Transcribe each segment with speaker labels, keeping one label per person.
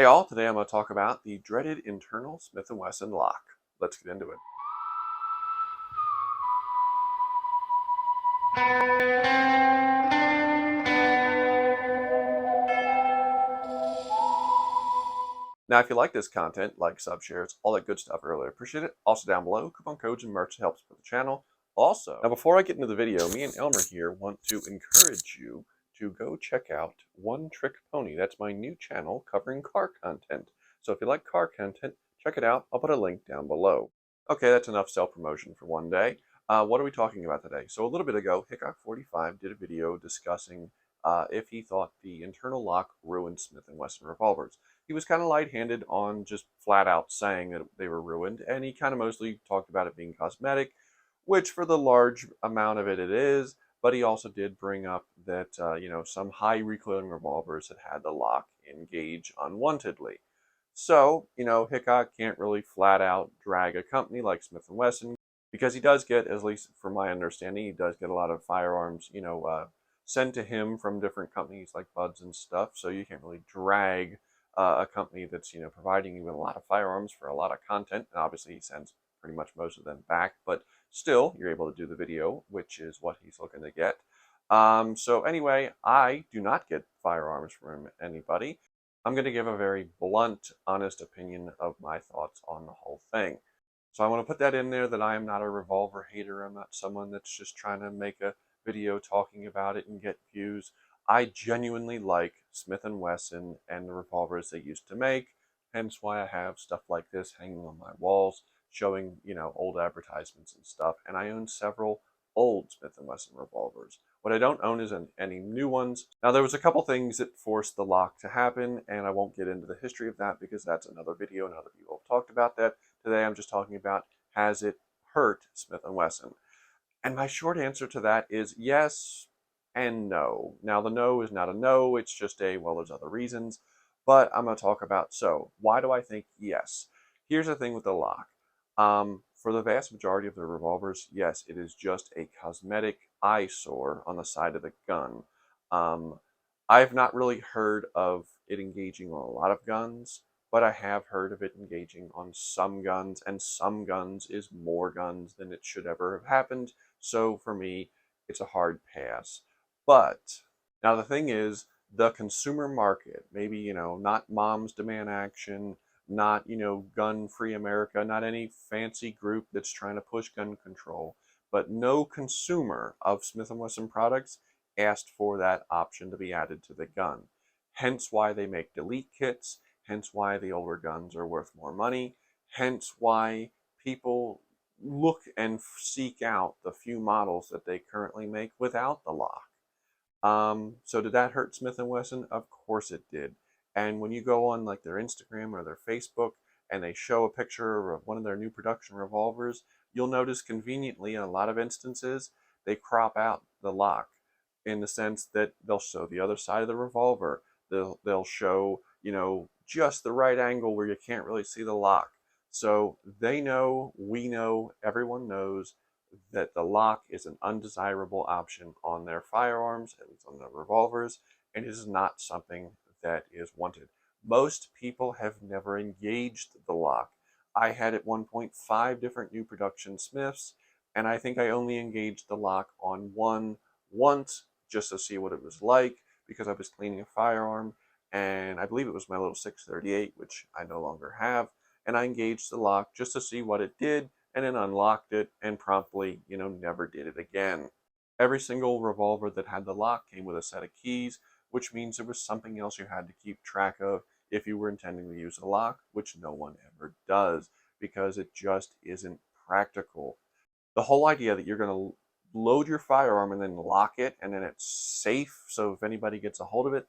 Speaker 1: Hey all, today I'm going to talk about the dreaded internal Smith and Wesson lock. Let's get into it. Now, if you like this content, like, sub, shares, all that good stuff, I really appreciate it. Also down below, coupon codes and merch helps with the channel. Also, now before I get into the video, me and Elmer here want to encourage you to go check out One Trick Pony. That's my new channel covering car content. So if you like car content, check it out. I'll put a link down below. Okay, that's enough self-promotion for one day. What are we talking about today? So a little bit ago, Hickok 45 did a video discussing if he thought the internal lock ruined Smith and Wesson revolvers. He was kind of light-handed on just flat out saying that they were ruined, and he kind of mostly talked about it being cosmetic, which for the large amount of it is, but he also did bring up that some high recoiling revolvers had the lock engage unwantedly. So, Hickok can't really flat out drag a company like Smith and Wesson because he does get, at least from my understanding, he does get a lot of firearms, sent to him from different companies like Buds and stuff. So you can't really drag a company that's, providing you with a lot of firearms for a lot of content. And obviously he sends pretty much most of them back, but still you're able to do the video, which is what he's looking to get. So anyway, I do not get firearms from anybody. I'm going to give a very blunt, honest opinion of my thoughts on the whole thing. So I want to put that in there that I am not a revolver hater. I'm not someone that's just trying to make a video talking about it and get views. I genuinely like Smith and Wesson and the revolvers they used to make, hence why I have stuff like this hanging on my walls, showing, old advertisements and stuff. And I own several old Smith and Wesson revolvers. What I don't own is any new ones. Now, there was a couple things that forced the lock to happen, and I won't get into the history of that because that's another video and other people have talked about that. Today, I'm just talking about, has it hurt Smith and Wesson? And my short answer to that is yes and no. Now, the no is not a no. It's just a, well, there's other reasons. But I'm going to talk about, so why do I think yes? Here's the thing with the lock. For the vast majority of the revolvers, yes, it is just a cosmetic eyesore on the side of the gun. I've not really heard of it engaging on a lot of guns, but I have heard of it engaging on some guns, and some guns is more guns than it should ever have happened. So for me, it's a hard pass. But now the thing is, the consumer market, maybe, not Moms Demand Action, not, Gun Free America, not any fancy group that's trying to push gun control, but no consumer of Smith & Wesson products asked for that option to be added to the gun. Hence why they make delete kits, hence why the older guns are worth more money, hence why people look and seek out the few models that they currently make without the lock. So did that hurt Smith & Wesson? Of course it did. And when you go on like their Instagram or their Facebook and they show a picture of one of their new production revolvers, you'll notice conveniently in a lot of instances, they crop out the lock in the sense that they'll show the other side of the revolver. They'll show, just the right angle where you can't really see the lock. So they know, we know, everyone knows that the lock is an undesirable option on their firearms, at least on their revolvers, and it is not something that is wanted. Most people have never engaged the lock. I had at one point 5 different new production Smiths, and I think I only engaged the lock on one once just to see what it was like because I was cleaning a firearm, and I believe it was my little 638, which I no longer have, and I engaged the lock just to see what it did, and then unlocked it and promptly, never did it again. Every single revolver that had the lock came with a set of keys, which means there was something else you had to keep track of if you were intending to use a lock, which no one ever does because it just isn't practical. The whole idea that you're going to load your firearm and then lock it and then it's safe, so if anybody gets a hold of it,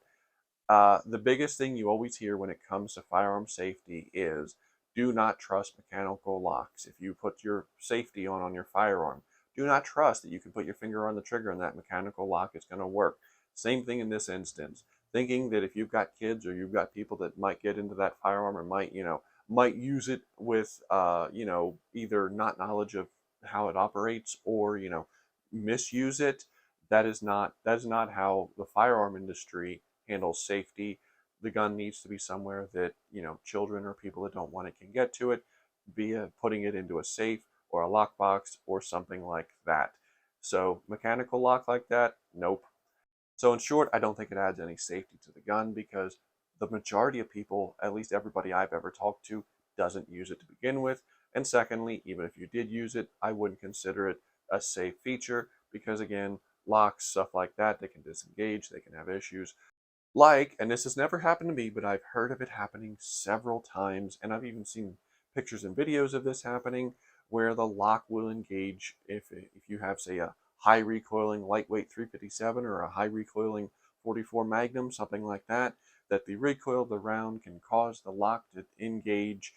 Speaker 1: the biggest thing you always hear when it comes to firearm safety is do not trust mechanical locks. If you put your safety on your firearm, do not trust that you can put your finger on the trigger and that mechanical lock is going to work. Same thing in this instance. Thinking that if you've got kids or you've got people that might get into that firearm or might use it with, either not knowledge of how it operates or, misuse it. That is not how the firearm industry handles safety. the gun needs to be somewhere that, children or people that don't want it can get to it, via putting it into a safe or a lockbox or something like that. So mechanical lock like that, nope. So in short, I don't think it adds any safety to the gun because the majority of people, at least everybody I've ever talked to, doesn't use it to begin with. And secondly, even if you did use it, I wouldn't consider it a safe feature because again, locks, stuff like that, they can disengage, they can have issues. Like, and this has never happened to me, but I've heard of it happening several times, and I've even seen pictures and videos of this happening where the lock will engage if you have, say, a high recoiling lightweight 357 or a high recoiling 44 Magnum, something like that, that the recoil of the round can cause the lock to engage,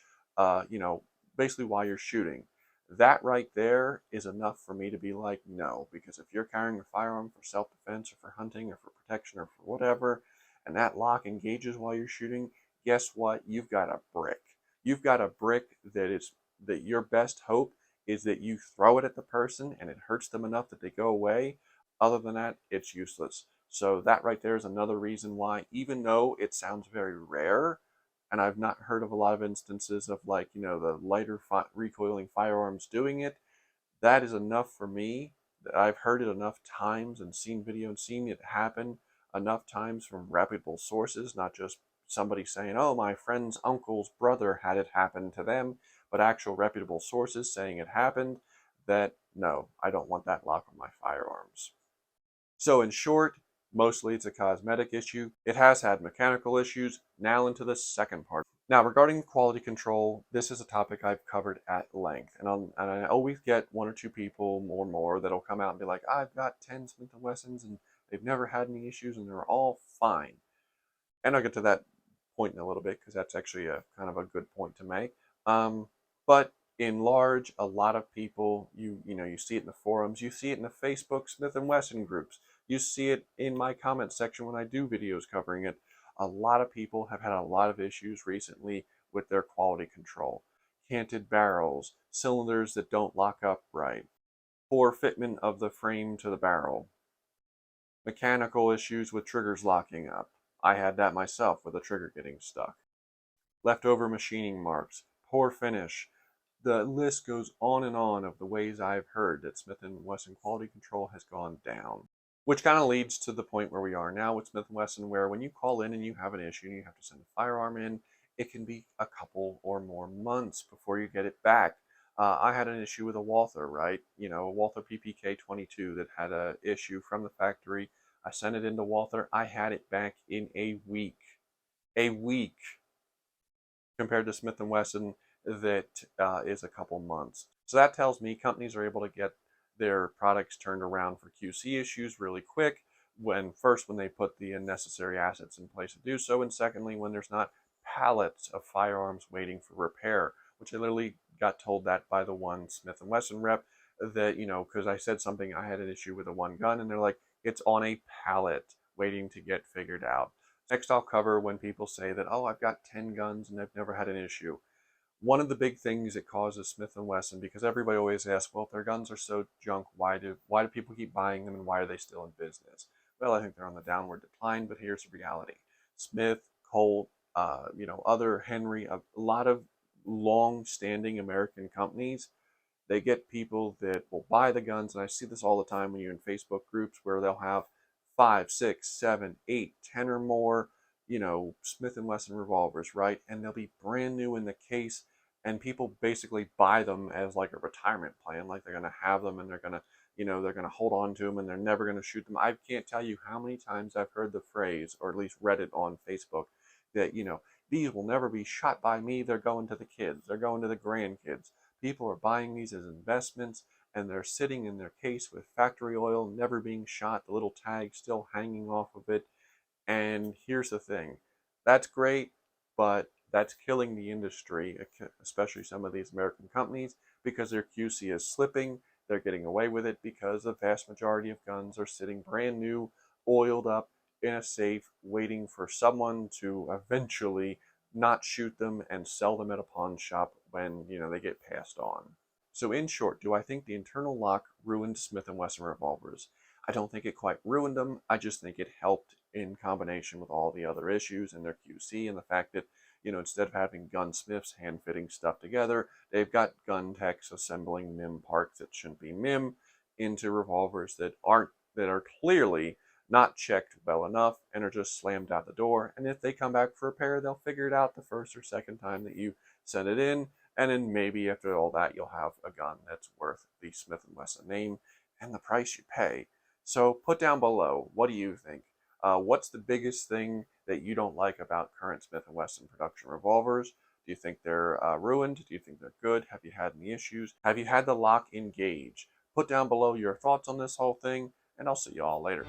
Speaker 1: basically while you're shooting. That right there is enough for me to be like, no, because if you're carrying a firearm for self-defense or for hunting or for protection or for whatever, and that lock engages while you're shooting, guess what? You've got a brick. You've got a brick that your best hope is that you throw it at the person and it hurts them enough that they go away. Other than that, it's useless. So that right there is another reason why, even though it sounds very rare, and I've not heard of a lot of instances of like, the lighter recoiling firearms doing it, that is enough for me. That I've heard it enough times and seen video and seen it happen enough times from reputable sources, not just somebody saying, oh, my friend's uncle's brother had it happen to them, but actual reputable sources saying it happened, that no, I don't want that lock on my firearms. So in short, mostly it's a cosmetic issue. It has had mechanical issues. Now into the second part. Now, regarding quality control, this is a topic I've covered at length, and I always get one or two people or more that'll come out and be like, I've got 10 Smith and Wessons and they've never had any issues and they're all fine. And I'll get to that point in a little bit because that's actually a kind of a good point to make. But in large, a lot of people, you see it in the forums, you see it in the Facebook Smith and Wesson groups, you see it in my comment section when I do videos covering it. A lot of people have had a lot of issues recently with their quality control. Canted barrels, cylinders that don't lock up right, poor fitment of the frame to the barrel, mechanical issues with triggers locking up. I had that myself with a trigger getting stuck. Leftover machining marks, poor finish. The list goes on and on of the ways I've heard that Smith and Wesson quality control has gone down. Which kind of leads to the point where we are now with Smith & Wesson, where when you call in and you have an issue and you have to send a firearm in, it can be a couple or more months before you get it back. I had an issue with a Walther, right? A Walther PPK 22 that had an issue from the factory. I sent it into Walther. I had it back in a week. A week compared to Smith & Wesson that is a couple months. So that tells me companies are able to get their products turned around for QC issues really quick when they put the necessary assets in place to do so, and secondly, when there's not pallets of firearms waiting for repair, which I literally got told that by the one Smith & Wesson rep that, because I said something, I had an issue with a one gun, and they're like, it's on a pallet waiting to get figured out. Next, I'll cover when people say that, oh, I've got 10 guns and I've never had an issue. One of the big things that causes Smith & Wesson, because everybody always asks, well, if their guns are so junk, why do people keep buying them and why are they still in business? Well, I think they're on the downward decline, but here's the reality. Smith, Colt, other Henry, a lot of long-standing American companies, they get people that will buy the guns, and I see this all the time when you're in Facebook groups where they'll have 5, 6, 7, 8, 10 or more, Smith and Wesson revolvers, right? And they'll be brand new in the case, and people basically buy them as like a retirement plan, like they're going to have them and they're going to hold on to them and they're never going to shoot them. I can't tell you how many times I've heard the phrase, or at least read it on Facebook, that, these will never be shot by me. They're going to the kids. They're going to the grandkids. People are buying these as investments, and they're sitting in their case with factory oil, never being shot, the little tag still hanging off of it. And here's the thing, that's great, but that's killing the industry, especially some of these American companies, because their QC is slipping. They're getting away with it because the vast majority of guns are sitting brand new, oiled up in a safe, waiting for someone to eventually not shoot them and sell them at a pawn shop when, they get passed on. So in short, do I think the internal lock ruined Smith & Wesson revolvers? I don't think it quite ruined them. I just think it helped in combination with all the other issues in their QC and the fact that, instead of having gunsmiths hand fitting stuff together, they've got gun techs assembling MIM parts that shouldn't be MIM into revolvers that are clearly not checked well enough and are just slammed out the door. And if they come back for repair, they'll figure it out the first or second time that you send it in. And then maybe after all that, you'll have a gun that's worth the Smith and Wesson name and the price you pay. So put down below, what do you think? What's the biggest thing that you don't like about current Smith and Wesson production revolvers? Do you think they're ruined? Do you think they're good? Have you had any issues? Have you had the lock engage? Put down below your thoughts on this whole thing, and I'll see you all later.